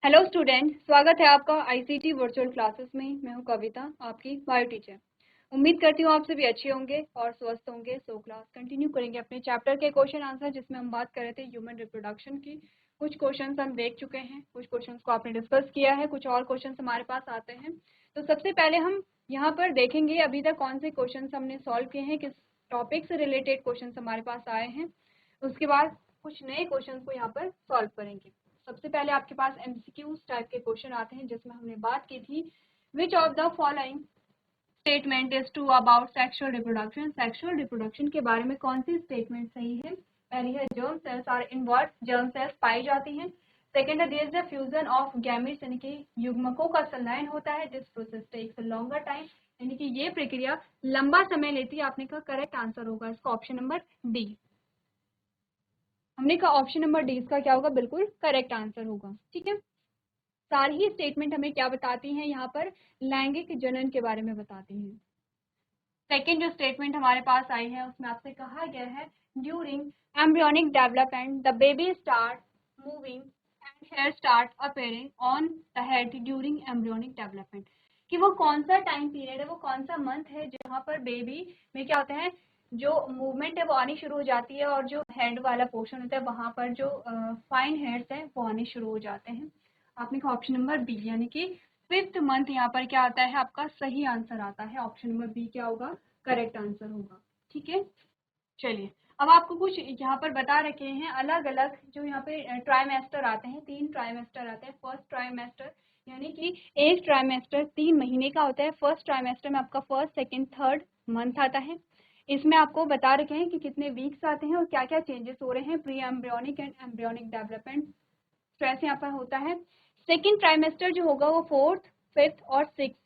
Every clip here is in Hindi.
हेलो स्टूडेंट, स्वागत है आपका आईसीटी वर्चुअल क्लासेस में। मैं हूं कविता, आपकी बायो टीचर। उम्मीद करती हूं आप सभी अच्छे होंगे और स्वस्थ होंगे। सो क्लास कंटिन्यू करेंगे अपने चैप्टर के क्वेश्चन आंसर, जिसमें हम बात कर रहे थे ह्यूमन रिप्रोडक्शन की। कुछ क्वेश्चंस हम देख चुके हैं, कुछ क्वेश्चंस को आपने डिस्कस किया है, कुछ और क्वेश्चंस हमारे पास आते हैं। तो सबसे पहले हम यहाँ पर देखेंगे अभी तक कौन से क्वेश्चन हमने सॉल्व किए हैं, किस टॉपिक से रिलेटेड क्वेश्चन हमारे पास आए हैं। उसके बाद कुछ नए क्वेश्चन को यहाँ पर सॉल्व करेंगे। सबसे पहले आपके पास एमसीक्यूज टाइप के क्वेश्चन आते हैं, जिसमें हमने बात की थी विच of the following statement is true about sexual reproduction. Sexual reproduction के बारे में कौन सी स्टेटमेंट सही है। पहली है germ cells are involved, germ cells पाई जाती हैं। सेकेंड है there is the fusion of gametes, यानी कि युग्मकों का संलयन होता है। This process takes longer time, यानी कि ये प्रक्रिया लंबा समय लेती है। आपने कहा करेक्ट आंसर होगा इसका ऑप्शन नंबर डी। हमने कहा ऑप्शन नंबर डी इसका क्या होगा, बिल्कुल करेक्ट आंसर होगा। ठीक है, सारी ही स्टेटमेंट हमें क्या बताती हैं, यहाँ पर लैंगिक जनन के बारे में बताती हैं। सेकेंड जो स्टेटमेंट हमारे पास आई है उसमें आपसे कहा गया है during embryonic development the baby start moving and hair start appearing on the head during embryonic development, कि वो कौन सा टाइम पीरियड है, वो कौन सा मंथ है जहाँ पर बेबी में क्या होता है, जो मूवमेंट है वो आनी शुरू हो जाती है और जो हेड वाला पोर्शन होता है वहां पर जो फाइन हेयर्स है वो आने शुरू हो जाते हैं। आपने कहा ऑप्शन नंबर बी, यानी कि फिफ्थ मंथ यहाँ पर क्या आता है, आपका सही आंसर आता है। ऑप्शन नंबर बी क्या होगा, करेक्ट आंसर होगा। ठीक है, चलिए अब आपको कुछ यहाँ पर बता रखे हैं अलग अलग जो यहाँ पे ट्राइमेस्टर आते हैं। 3 ट्राइमेस्टर आते हैं। फर्स्ट ट्राइमेस्टर यानी कि एक ट्राइमेस्टर 3 महीने का होता है। फर्स्ट ट्राइमेस्टर में आपका फर्स्ट सेकंड थर्ड मंथ आता है। इसमें आपको बता रखे हैं कि कितने वीक्स आते हैं और क्या क्या चेंजेस हो रहे हैं pre embryonic and embryonic development stress यहाँ पर होता है। सेकेंड ट्राइमेस्टर जो होगा वो फोर्थ फिफ्थ और सिक्स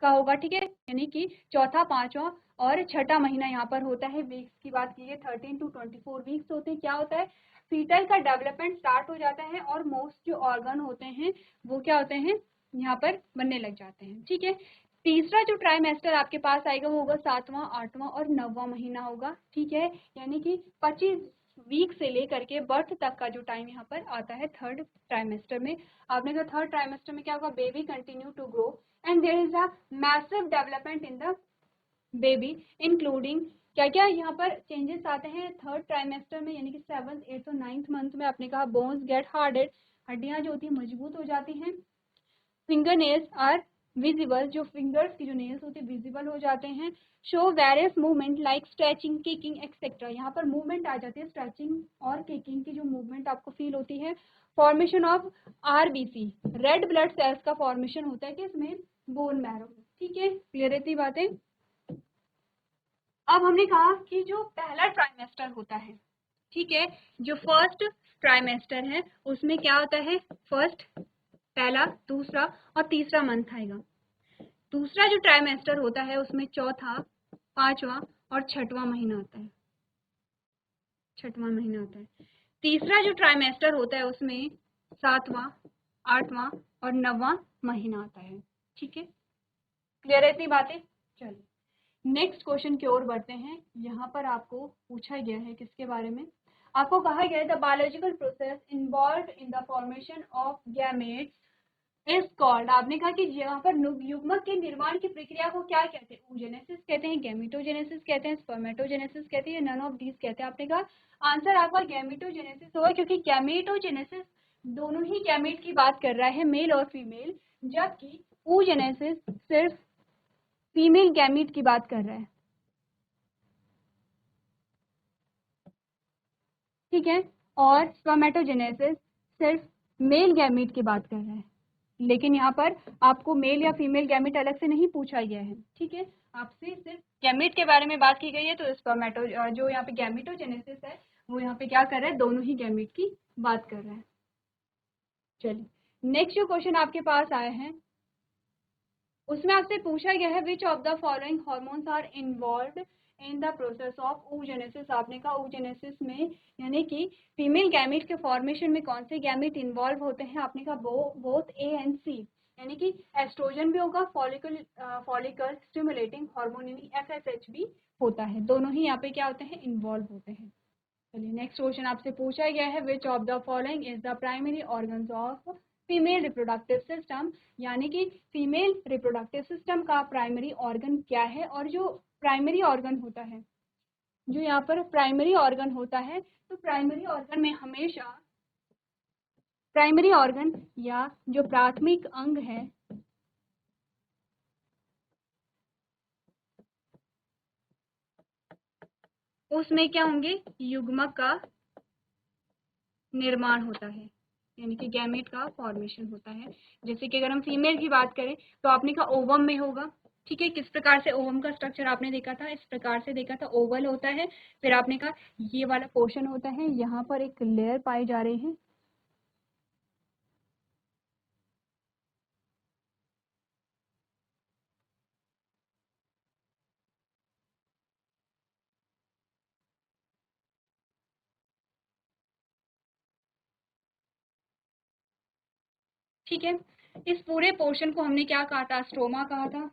का होगा। ठीक है, यानी कि चौथा पांचवा और छठा महीना यहाँ पर होता है। वीक्स की बात की है 13 to 24 वीक्स होते हैं। क्या होता है, फीटल का डेवलपमेंट स्टार्ट हो जाता है और मोस्ट जो ऑर्गन होते हैं वो क्या होते हैं, यहाँ पर बनने लग जाते हैं। ठीक है, तीसरा जो ट्राइमेस्टर आपके पास आएगा वो होगा 7वां 8वां और 9वां महीना होगा। ठीक है, यानी कि 25 वीक से लेकर के बर्थ तक का जो टाइम यहाँ पर आता है थर्ड ट्राइमेस्टर में। आपने कहा थर्ड ट्राइमेस्टर में क्या होगा, baby continue to grow and there is a massive development in the baby including क्या क्या यहाँ पर चेंजेस आते हैं थर्ड ट्राइमेस्टर में, यानी कि 7th 8th और 9th मंथ में। आपने कहा बोन्स गेट हार्डेड, हड्डियां जो होती हैं मजबूत हो जाती हैं। फिंगर नेल्स आर विजिबल, जो फिंगर्स की जो नेल्स होती है विजिबल हो जाते हैं। Show various movement like stretching kicking etcetera, यहाँ पर मूवमेंट आ जाती है स्ट्रेचिंग और किकिंग की जो मूवमेंट आपको फील होती है। Formation of RBC, red blood cells का फॉर्मेशन होता है किसमें, बोन मैरो। ठीक है, क्लियर रहती बातें। अब हमने कहा कि जो पहला ट्राइमेस्टर होता है, ठीक है, जो फर्स्ट ट्राइमेस्टर है उसमें क्या होता है, फर्स्ट पहला दूसरा और तीसरा मंथ आएगा। दूसरा जो ट्राइमेस्टर होता है उसमें चौथा पांचवा और छठवां महीना आता है, छठवां महीना आता है। तीसरा जो ट्राइमेस्टर होता है उसमें 7वां 8वां और 9वां महीना आता है। ठीक है, क्लियर है इतनी बातें। चलिए नेक्स्ट क्वेश्चन की ओर बढ़ते हैं। यहाँ पर आपको पूछा गया है किसके बारे में, आपको कहा गया है the biological process involve in the formation of gametes is called. आपने कहा कि यहाँ पर युग्मक के निर्माण की प्रक्रिया को क्या कहते हैं, oogenesis कहते हैं, गैमेटोजेनेसिस कहते हैं, स्पर्मेटोजेनेसिस कहते हैं, नन ऑफ दीज कहते हैं। आपने कहा आंसर आपका गैमेटोजेनेसिस होगा, क्योंकि गैमेटोजेनेसिस दोनों ही गैमेट की बात कर रहा है, मेल और फीमेल, जबकि oogenesis सिर्फ फीमेल गैमेट की बात कर रहा है। ठीक है, और स्पर्मेटोजेनेसिस सिर्फ मेल गैमेट की बात कर रहा है। लेकिन यहाँ पर आपको मेल या फीमेल गैमेट अलग से नहीं पूछा गया है। ठीक है, आपसे सिर्फ गैमेट के बारे में बात की गई है। तो स्पर्मेटो जो यहाँ पे गैमेटोजेनेसिस है वो यहाँ पे क्या कर रहा है, दोनों ही गैमेट की बात कर रहा है। चलिए नेक्स्ट जो क्वेश्चन आपके पास आए हैं उसमें आपसे पूछा गया है which of the following hormones are involved in the process of oogenesis। आपने कहा oogenesis में यानी कि फीमेल गैमेट के फॉर्मेशन में कौन से गैमेट इन्वॉल्व होते हैं। आपने कहा बोथ ए एंड सी, यानी कि एस्ट्रोजन भी होगा, फॉलिकल स्टिमुलेटिंग हार्मोन यानी FSH भी होता है। दोनों ही यहाँ पे क्या होते हैं, इन्वॉल्व होते हैं। चलिए नेक्स्ट क्वेश्चन आपसे पूछा गया है which of the following is the primary organs of female reproductive system, यानी कि फीमेल रिप्रोडक्टिव सिस्टम का प्राइमरी ऑर्गन क्या है। और जो प्राइमरी ऑर्गन होता है, जो यहाँ पर प्राइमरी ऑर्गन होता है, तो प्राइमरी ऑर्गन में हमेशा प्राइमरी ऑर्गन या जो प्राथमिक अंग है उसमें क्या होंगे, युग्मक का निर्माण होता है, यानी कि गैमेट का फॉर्मेशन होता है। जैसे कि अगर हम फीमेल की बात करें तो आपने कहा ओवम में होगा, ठीक है। किस प्रकार से ओवम का स्ट्रक्चर आपने देखा था, इस प्रकार से देखा था, ओवल होता है। फिर आपने कहा ये वाला पोर्शन होता है, यहाँ पर एक लेयर पाई जा रही है, ठीक है। इस पूरे पोर्शन को हमने क्या कहा था, स्ट्रोमा कहा था।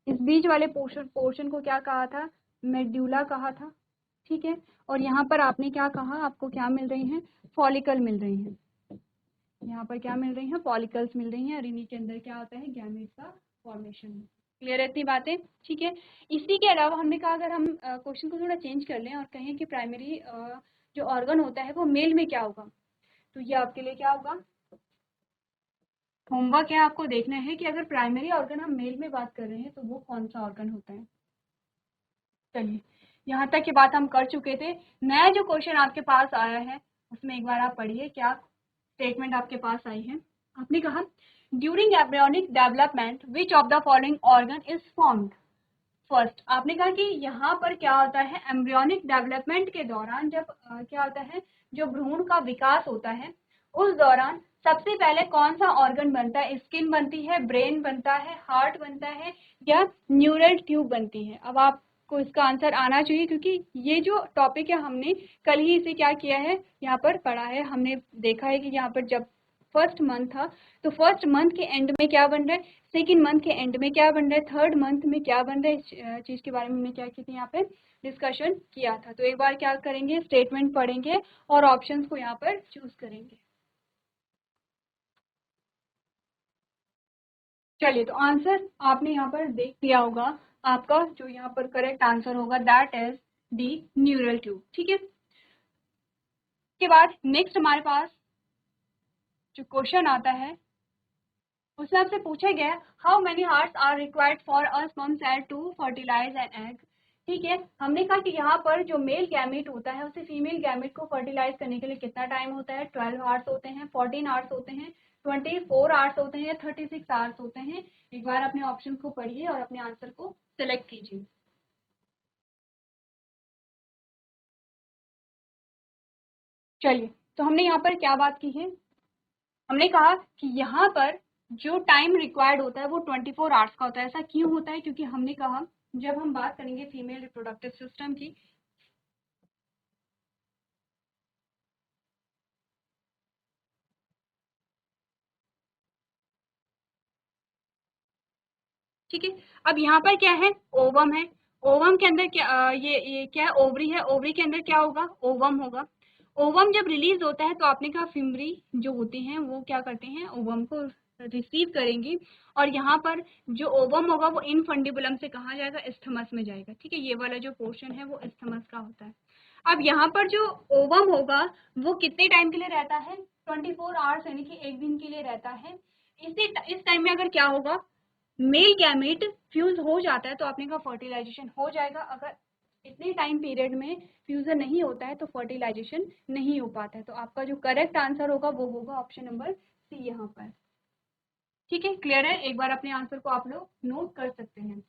इस बीच वाले पोर्शन को क्या कहा था, मेड्यूला कहा था, ठीक है। और यहाँ पर आपने क्या कहा, आपको क्या मिल रही हैं, फॉलिकल मिल रही हैं। यहाँ पर क्या मिल रही हैं, फॉलिकल्स मिल रही हैं, और इन्हीं के अंदर क्या होता है, गैमेट का फॉर्मेशन। क्लियर है इतनी बातें, ठीक है। इसी के अलावा हमने कहा अगर हम क्वेश्चन को थोड़ा चेंज कर लें और कहें कि प्राइमरी जो ऑर्गन होता है वो मेल में क्या होगा, तो ये आपके लिए क्या होगा, होमवर्क है। आपको देखना है कि अगर प्राइमरी ऑर्गन हम मेल में बात कर रहे हैं तो वो कौन सा ऑर्गन होता है। चलिए, यहाँ तक की बात हम कर चुके थे। नया जो क्वेश्चन आपके पास आया है उसमें एक बार आप पढ़िए, क्या स्टेटमेंट आपके पास आई है। आपने कहा during embryonic development which of the following organ is formed. First आपने कहा कि यहाँ पर क्या होता है, एम्ब्रियोनिक डेवलपमेंट के दौरान जब क्या होता है, जो भ्रूण का विकास होता है उस दौरान सबसे पहले कौन सा ऑर्गन बनता है, स्किन बनती है, ब्रेन बनता है, हार्ट बनता है, या न्यूरल ट्यूब बनती है। अब आपको इसका आंसर आना चाहिए, क्योंकि ये जो टॉपिक है हमने कल ही इसे क्या किया है, यहाँ पर पढ़ा है। हमने देखा है कि यहाँ पर जब फर्स्ट मंथ था तो फर्स्ट मंथ के एंड में क्या बन रहा है, सेकेंड मंथ के एंड में क्या बन रहा है, थर्ड मंथ में क्या बन रहा है, इस चीज के बारे में हमने क्या की थी, यहाँ पे डिस्कशन किया था। तो एक बार क्या करेंगे, स्टेटमेंट पढ़ेंगे और ऑप्शंस को यहाँ पर चूज करेंगे। चलिए, तो आंसर आपने यहाँ पर देख लिया होगा। आपका जो यहाँ पर करेक्ट आंसर होगा that is the neural tube, ठीक है। के बाद नेक्स्ट हमारे पास जो क्वेश्चन आता है उसमें आपसे पूछा गया how many hearts are required for a sperm cell to fertilise an egg. ठीक है, हमने कहा कि यहाँ पर जो मेल गैमेट होता है उसे फीमेल गैमेट को फर्टिलाइज करने के लिए कितना टाइम होता है, 12 आवर्स होते हैं, 14 आवर्स होते हैं, 24 आवर्स होते हैं, या 36 आवर्स होते हैं। एक बार अपने ऑप्शन को पढ़िए और अपने आंसर को सिलेक्ट कीजिए। चलिए, तो हमने यहाँ पर क्या बात की है, हमने कहा कि यहाँ पर जो टाइम रिक्वायर्ड होता है वो 24 आवर्स का होता है। ऐसा क्यों होता है, क्योंकि हमने कहा जब हम बात करेंगे फीमेल रिप्रोडक्टिव सिस्टम की, ठीक है। अब यहाँ पर क्या है, ओवम है, ओवम के अंदर क्या ये क्या है, ओवरी है, ओवरी के अंदर क्या होगा, ओवम होगा। ओवम जब रिलीज होता है तो आपने कहा फिमरी जो होती हैं वो क्या करते हैं, ओवम को रिसीव करेंगी, और यहाँ पर जो ओवम होगा वो इनफंडिबुलम से कहा जाएगा, एस्थमस में जाएगा, ठीक है। ये वाला जो पोर्शन है वो एस्थमस का होता है। अब यहाँ पर जो ओवम होगा वो कितने टाइम के लिए रहता है, 24 आवर्स, यानी कि एक दिन के लिए रहता है। इस टाइम में अगर क्या होगा, मेल गैमेट फ्यूज हो जाता है तो आपने कहा फर्टिलाइजेशन हो जाएगा। अगर इतने टाइम पीरियड में फ्यूजन नहीं होता है तो फर्टिलाइजेशन नहीं हो पाता है। तो आपका जो करेक्ट आंसर होगा वो होगा ऑप्शन नंबर सी यहाँ पर, ठीक है। क्लियर है, एक बार अपने आंसर को आप लोग नोट कर सकते हैं।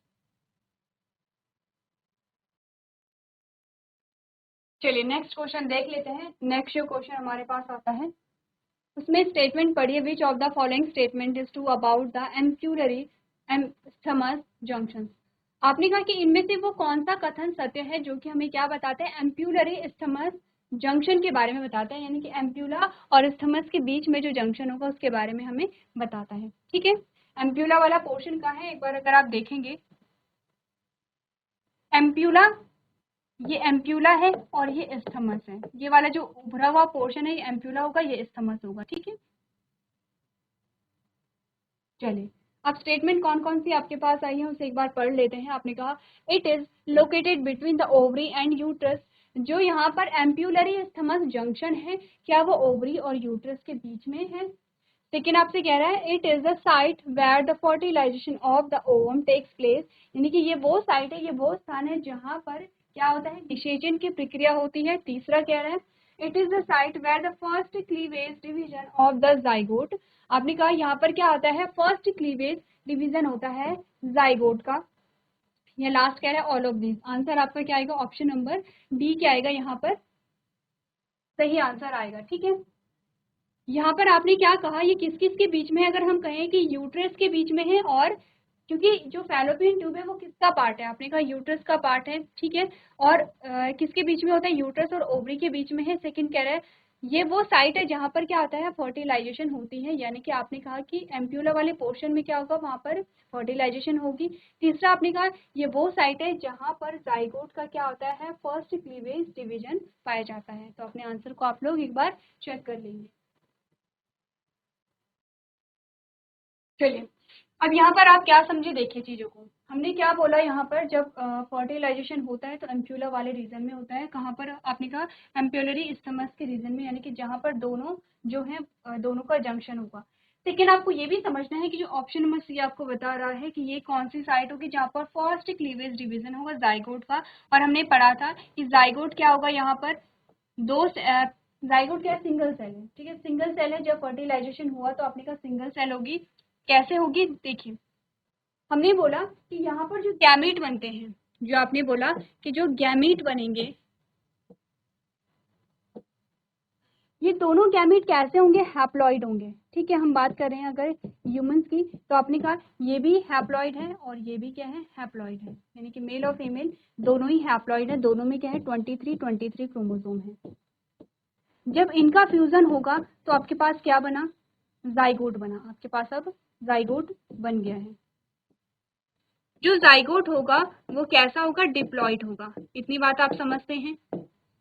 चलिए, नेक्स्ट क्वेश्चन देख लेते हैं। नेक्स्ट जो क्वेश्चन हमारे पास आता है उसमें स्टेटमेंट पढ़िए, विच of the following statement is true about the एम्प्यूलरी isthmus junction. आपने कहा कि इनमें से वो कौन सा कथन सत्य है जो कि हमें क्या बताते हैं, एम्प्यूलरी एस्थमस जंक्शन के बारे में बताता है, यानी कि एम्प्यूला और एस्थमस के बीच में जो जंक्शन होगा उसके बारे में हमें बताता है, ठीक है। एम्प्यूला वाला पोर्शन का है, एक बार अगर आप देखेंगे, एम्प्यूला ये एम्प्यूला है और ये एस्थमस है। ये वाला जो उभरा हुआ पोर्शन है ये एम्प्यूला होगा, ये एस्थमस होगा। ठीक है, चलिए अब स्टेटमेंट कौन कौन सी आपके पास आई है उसे एक बार पढ़ लेते हैं। आपने कहा it is located between the ovary and uterus. जो यहाँ पर एम्प्यूलरी एस्थमस जंक्शन है, क्या वो ओवरी और यूट्रस के बीच में है? लेकिन आपसे कह रहा है it is the site where the fertilisation of the ovum takes place, यानी कि ये वो साइट है, ये वो स्थान है जहाँ पर क्या होता है, निषेचन की प्रक्रिया होती है। तीसरा कह रहा है it is the site where the first cleavage division of the zygote. आपने कहा यहाँ पर क्या आता है, फर्स्ट क्लीवेज डिवीजन होता है जाइगोट का। या लास्ट कह रहा है ऑल ऑफ दिस। आंसर आपका क्या आएगा, ऑप्शन नंबर डी क्या आएगा, यहाँ पर सही आंसर आएगा। ठीक है, यहाँ पर आपने क्या कहा, ये किस किस के बीच में है? अगर हम कहें कि यूट्रस के बीच में है, और क्योंकि जो फैलोपियन ट्यूब है वो किसका पार्ट है, आपने कहा यूट्रस का पार्ट है। ठीक है, और किसके बीच में होता है, यूट्रस और ओवरी के बीच में है। सेकंड कह रहा है ये वो साइट है जहाँ पर क्या आता है, फर्टिलाइजेशन होती है, यानी कि आपने कहा कि एम्प्यूला वाले पोर्शन में क्या होगा, वहाँ पर फर्टिलाइजेशन होगी। तीसरा आपने कहा ये वो साइट है जहाँ पर जाइगोट का क्या होता है, फर्स्ट क्लीवेज डिवीजन पाया जाता है। तो अपने आंसर को आप लोग एक बार चेक कर लेंगे। चलिए अब यहाँ पर आप क्या समझे, देखिए चीजों को। हमने क्या बोला, यहाँ पर जब फर्टिलाइजेशन होता है तो एम्प्यूला वाले रीजन में होता है। कहाँ पर, आपने कहा एम्प्यूलरी स्टमस के रीजन में, यानी कि जहाँ पर दोनों जो है दोनों का जंक्शन होगा। लेकिन आपको ये भी समझना है कि जो ऑप्शन नंबर सी आपको बता रहा है कि ये कौन सी साइट होगी जहाँ पर फर्स्ट क्लीवेज डिवीजन होगा जाइगोट का। और हमने पढ़ा था कि जाइगोट क्या होगा, यहाँ पर दो जाइगोट क्या है, सिंगल सेल है। ठीक है, सिंगल सेल है, जब फर्टिलाइजेशन हुआ तो आपने कहा सिंगल सेल होगी। कैसे होगी, देखिए हमने बोला कि यहाँ पर जो गैमीट बनते हैं, जो आपने बोला कि जो गैमीट बनेंगे, ये दोनों गैमीट कैसे होंगे, हैप्लॉइड होंगे। ठीक है, हम बात कर रहे हैं अगर ह्यूमंस की, तो आपने कहा ये भी हैप्लॉइड है और ये भी क्या है, हैप्लॉइड है, यानी कि मेल और फीमेल दोनों ही हैप्लॉइड है। दोनों में क्या है, 23 क्रोमोसोम है। जब इनका फ्यूजन होगा तो आपके पास क्या बना, जाइगोट बना। आपके पास अब जाइगोट बन गया है। जो जाइगोट होगा वो कैसा होगा, डिप्लॉइड होगा। इतनी बात आप समझते हैं,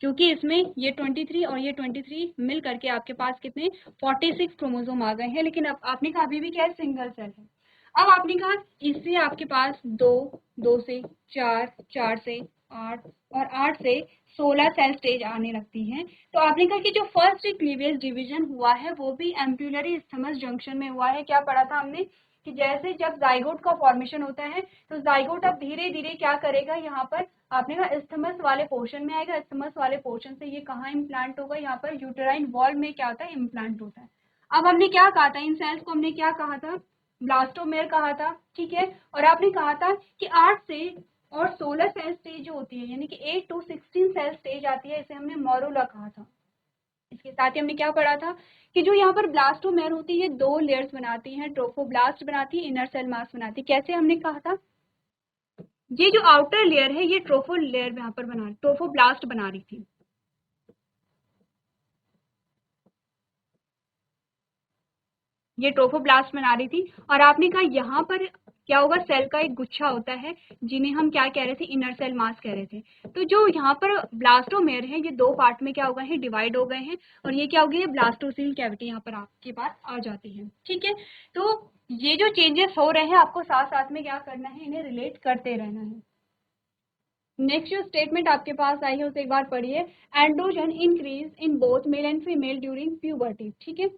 क्योंकि इसमें ये 23 और ये 23 मिल करके आपके पास कितने 46 क्रोमोसोम आ गए हैं। लेकिन अब आपने कहा अभी भी क्या है, सिंगल सेल है। अब आपने कहा इससे आपके पास 2, 2 से 4, 4 से 8 और 8 से 16 सेल स्टेज आने लगती हैं। तो आपने कहा कि जो फर्स्ट क्लीवेज डिवीजन हुआ है वो भी एम्प्यूलरी स्टमस जंक्शन में हुआ है। क्या पढ़ा था हमने कि जैसे जब जाइगोट का फॉर्मेशन होता है तो जाइगोट अब धीरे धीरे क्या करेगा, यहाँ पर आपने कहा स्थमस वाले पोर्शन में आएगा। स्थमस वाले पोर्शन से ये कहाँ इम्प्लांट होगा, यहाँ पर यूटेराइन वॉल में क्या होता है, इम्प्लांट होता है। अब हमने क्या कहा था, इन सेल्स को हमने क्या कहा था, ब्लास्टोमेर कहा था। ठीक है, और आपने कहा था कि 8 से और 16 सेल स्टेज जो होती है, यानी कि 8 to 16 सेल स्टेज आती है, इसे हमने मोरूला कहा था। इसके साथ ही हमने क्या पढ़ा था कि जो यहाँ पर ब्लास्टोमेर होती है दो लेयर्स बनाती है, ट्रोफोब्लास्ट बनाती है, इनर सेल मास बनाती है। कैसे हमने कहा था, ये जो आउटर लेयर है ये ट्रोफो लेयर यहाँ पर बना, ट्रोफोब्लास्ट बना रही थी। ये ट्रोफोब्लास्ट बना रही थी। और आपने कहा यहाँ पर क्या होगा, सेल का एक गुच्छा होता है जिन्हें हम क्या कह रहे थे, इनर सेल मास कह रहे थे। तो जो यहाँ पर ब्लास्टोमेर है ये दो पार्ट में क्या हो गए हैं, डिवाइड हो गए हैं। और ये क्या हो गई है, ब्लास्टोसील कैविटी यहाँ पर आपके पास आ जाती है। ठीक है, तो ये जो चेंजेस हो रहे हैं आपको साथ साथ में क्या करना है, इन्हें रिलेट करते रहना है। नेक्स्ट जो स्टेटमेंट आपके पास आई है उसे एक बार पढ़िए। Androgen increase in both male and female during puberty. ठीक है,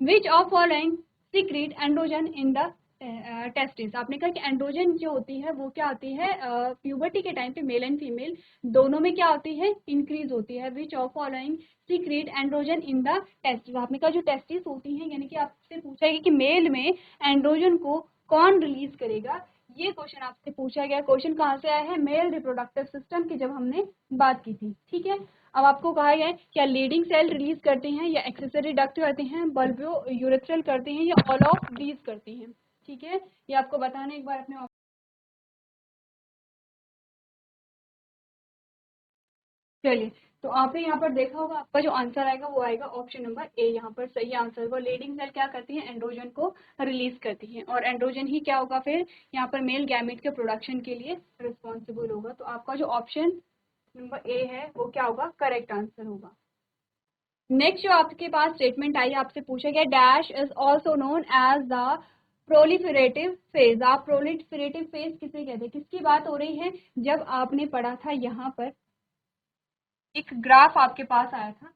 which of following secret androgen in the testis. आपने कहा कि एंड्रोजन जो होती है वो क्या होती है, प्यूबर्टी के टाइम पे मेल एंड फीमेल दोनों में क्या होती है, इंक्रीज होती है। Which of following secret androgen in the testis. आपने कहा जो टेस्टिस होती हैं, यानी कि आपसे पूछा है कि मेल में एंड्रोजन को कौन रिलीज करेगा। ये क्वेश्चन आपसे पूछा गया। क्वेश्चन कहाँ से आया है, मेल रिप्रोडक्टिव सिस्टम की जब हमने बात की थी। ठीक है, अब आपको कहा गया है क्या लीडिंग सेल रिलीज करते हैं या एक्सेसरी डक्ट करते हैं, बल्बियो यूरेथ्रल करते हैं या ऑल ऑफ दीज करती हैं। ठीक है, ये आपको बताना एक बार अपने। चलिए, तो आपने यहाँ पर देखा होगा आपका जो आंसर आएगा वो आएगा ऑप्शन नंबर ए। यहाँ पर सही आंसर होगा। लीडिंग सेल क्या करती है, एंड्रोजन को रिलीज करती है, और एंड्रोजन ही क्या होगा फिर यहाँ पर मेल गैमेट के प्रोडक्शन के लिए रिस्पॉन्सिबल होगा। तो आपका जो ऑप्शन नंबर ए है वो क्या होगा, करेक्ट आंसर होगा। नेक्स्ट जो आपके पास स्टेटमेंट आई, आपसे पूछा गया dash is also known as the proliferative phase. आप प्रोलिफरेटिव फेज किसे कहते हैं, किसकी बात हो रही है? जब आपने पढ़ा था यहाँ पर एक ग्राफ आपके पास आया था,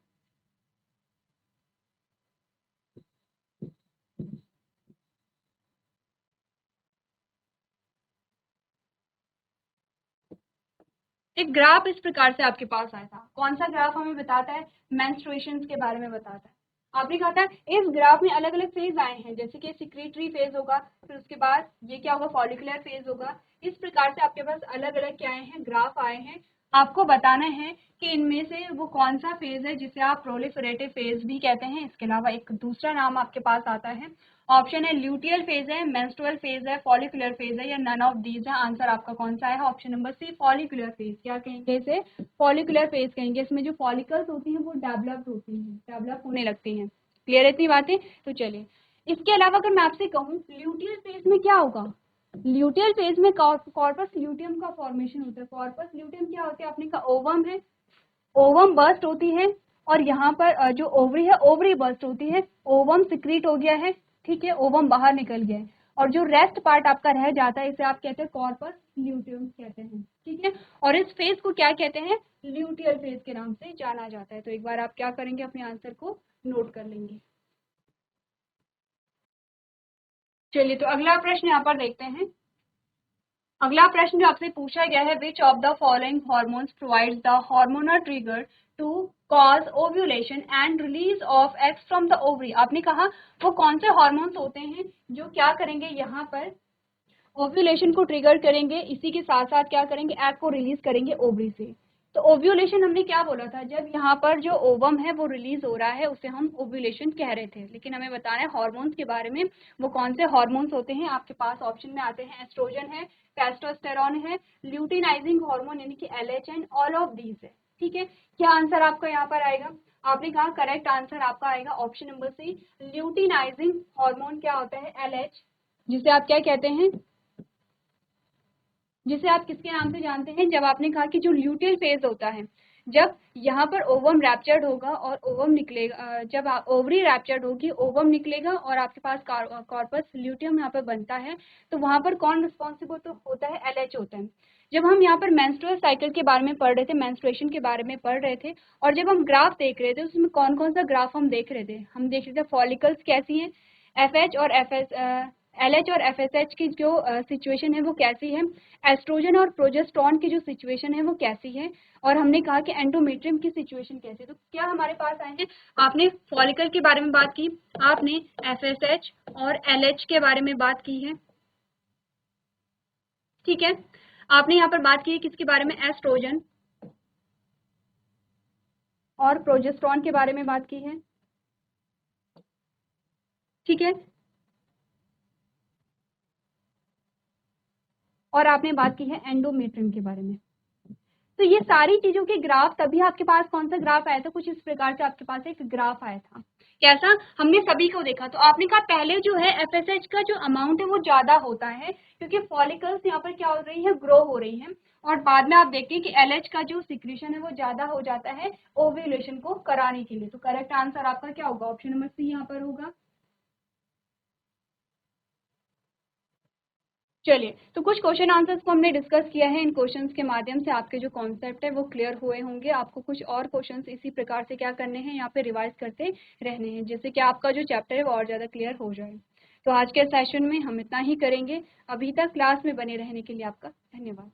एक ग्राफ इस प्रकार से आपके पास आया था। कौन सा ग्राफ हमें बताता है? मेंस्ट्रुएशंस के बारे में बताता है। आपने कहा था इस ग्राफ में अलग अलग फेज आए हैं, जैसे कि सिक्रेटरी फेज होगा, फिर उसके बाद ये क्या होगा, फॉलिकुलर फेज होगा। इस प्रकार से आपके पास अलग अलग क्या आए हैं, ग्राफ आए हैं। आपको बताना है कि इनमें से वो कौन सा फेज है जिसे आप प्रोलिफरेटिव फेज भी कहते हैं। इसके अलावा एक दूसरा नाम आपके पास आता है, ऑप्शन है ल्यूटियल फेज है, मेंस्ट्रुअल फेज है, फॉलिकुलर फेज है, या नन ऑफ दीज है। आंसर आपका कौन सा है? Option number C, follicular phase. क्या कहेंगे इसे? फॉलिकुलर फेज कहेंगे। इसमें जो फॉलिकल्स होती हैं वो डेवलप होती हैं, डेवलप होने लगती हैं। क्लियर है इतनी बातें? तो चलिए, इसके अलावा अगर मैं आपसे कहूँ ल्यूटियल फेज में क्या होगा, ल्यूटियल फेज में कॉर्पस ल्यूटियम का फॉर्मेशन होता है। कॉर्पस ल्यूटियम क्या होता है? आपने कहा ओवम है, ओवम बर्स्ट होती है, और यहाँ पर जो ओवरी है ओवरी बर्स्ट होती है, ओवम सिक्रीट हो गया है, ठीक है, ओवम बाहर निकल गया है, और जो रेस्ट पार्ट आपका रह जाता है इसे आप कहते हैं कॉर्पस ल्यूटियम कहते हैं, ठीक है। और इस फेज को क्या कहते हैं? ल्यूटियल फेज के नाम से जाना जाता है। तो एक बार आप क्या करेंगे, अपने आंसर को नोट कर लेंगे। चलिए, तो अगला प्रश्न यहाँ पर देखते हैं। अगला प्रश्न जो आपसे पूछा गया है, which of the following hormones provides the hormonal trigger to cause ovulation and release of eggs from the ovary. आपने कहा वो कौन से हॉर्मोन्स होते हैं जो क्या करेंगे, यहाँ पर ओव्यूलेशन को ट्रिगर करेंगे, इसी के साथ साथ क्या करेंगे, एग को रिलीज करेंगे ओवरी से। तो ओव्यूलेशन हमने क्या बोला था, जब यहाँ पर जो ओवम है वो रिलीज हो रहा है उसे हम ओव्यूलेशन कह रहे थे। लेकिन हमें बताना है हॉर्मोन्स के बारे में, वो कौन से हॉर्मोन्स होते हैं। आपके पास ऑप्शन में आते हैं एस्ट्रोजन है, टेस्टोस्टेरॉन है, ल्यूटिनाइजिंग हार्मोन यानी कि LH, ऑल ऑफ दीज है, ठीक है। क्या आंसर आपका यहाँ पर आएगा? आपने कहा करेक्ट आंसर आपका आएगा option number C, luteinising hormone क्या होता है? LH, जिसे आप क्या कहते हैं, जिसे आप किसके नाम से जानते हैं? जब आपने कहा कि जो ल्यूटियल फेज होता है, जब यहाँ पर ओवम रैप्चर्ड होगा और ओवम निकलेगा, जब ओवरी रैप्चर्ड होगी, ओवम निकलेगा और आपके पास कॉर्पस ल्यूटियम यहाँ पर बनता है, तो वहां पर कौन रिस्पॉन्सिबल तो होता है? LH होता है। जब हम यहाँ पर मेंस्ट्रुअल साइकिल के बारे में पढ़ रहे थे, मेंस्ट्रुएशन के बारे में पढ़ रहे थे, और जब हम ग्राफ देख रहे थे उसमें कौन कौन सा ग्राफ हम देख रहे थे? हम देख रहे थे फॉलिकल्स कैसी हैं, FH और LH और FSH की जो सिचुएशन है वो कैसी है, एस्ट्रोजन और प्रोजेस्टेरॉन की जो सिचुएशन है वो कैसी है, और हमने कहा कि एंडोमेट्रियम की सिचुएशन कैसी है। तो क्या हमारे पास आए हैं, आपने फॉलिकल के बारे में बात की, आपने FSH और LH के बारे में बात की है, ठीक है। आपने यहाँ पर बात की है किसके बारे में? एस्ट्रोजन और प्रोजेस्टेरॉन के बारे में बात की है, ठीक है। और आपने बात की है एंडोमेट्रियम के बारे में। तो ये सारी चीजों के ग्राफ, तभी आपके पास कौन सा ग्राफ आया था, कुछ इस प्रकार से आपके पास एक ग्राफ आया था। कैसा? हमने सभी को देखा। तो आपने कहा पहले जो है FSH का जो अमाउंट है वो ज्यादा होता है, क्योंकि फॉलिकल्स यहाँ पर क्या हो रही है, ग्रो हो रही है, और बाद में आप देखिए कि LH का जो सिक्रीशन है वो ज्यादा हो जाता है ओव्यूलेशन को कराने के लिए। तो करेक्ट आंसर आपका क्या होगा? ऑप्शन नंबर सी यहाँ पर होगा। चलिए, तो कुछ क्वेश्चन आंसर्स को हमने डिस्कस किया है। इन क्वेश्चंस के माध्यम से आपके जो कॉन्सेप्ट है वो क्लियर हुए होंगे। आपको कुछ और क्वेश्चंस इसी प्रकार से क्या करने हैं, यहाँ पे रिवाइज करते रहने हैं, जिससे कि आपका जो चैप्टर है वो और ज़्यादा क्लियर हो जाए। तो आज के सेशन में हम इतना ही करेंगे। अभी तक क्लास में बने रहने के लिए आपका धन्यवाद।